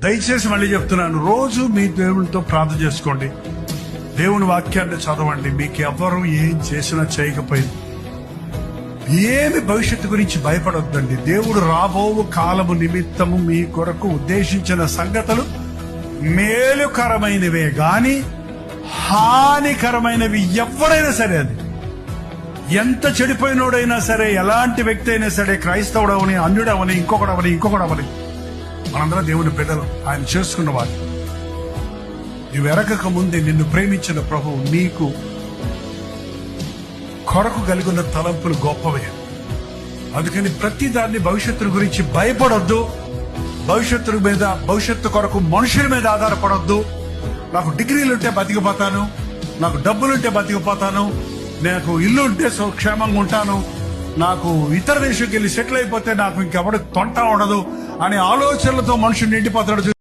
దయచేసి మళ్ళీ చెప్తున్నాను, రోజు మీ దేవునితో ప్రార్థన చేసుకోండి, దేవుని వాక్యాన్ని చదవండి. మీకు ఎవరు ఏం చేసినా చేయకపోయింది ఏమి భవిష్యత్తు గురించి భయపడొద్దండి. దేవుడు రాబో కాలము నిమిత్తము మీ కొరకు ఉద్దేశించిన సంగతులు మేలుకరమైనవే గాని హానికరమైనవి ఎవరైనా సరే, అది ఎంత చెడిపోయినోడైనా సరే, ఎలాంటి వ్యక్తి అయినా సరే, క్రైస్తవుడవని, అన్యుడవని, ఇంకొకడవని మనందరం దేవుని బిడ్డలు, ఆయన చేసుకున్న వారు. నువ్వు ఎరగక ముందే నిన్ను ప్రేమించిన ప్రభువు నీకు కొరకు కలిగిన తలంపులు గొప్పవే. అందుకని ప్రతి దాన్ని భవిష్యత్తు గురించి భయపడొద్దు. భవిష్యత్తు కొరకు మనుషుల మీద ఆధారపడొద్దు. నాకు డిగ్రీలుంటే బతికిపోతాను, నాకు డబ్బులుంటే బతికిపోతాను, నాకు ఇల్లు ఉంటే క్షేమంగా ఉంటాను, నాకు ఇతర దేశంకి వెళ్ళి సెటిల్ అయిపోతే నాకు ఇంకెవరికి తొంట ఉండదు అనే ఆలోచనలతో మనుషులు నిండిపోతాడు.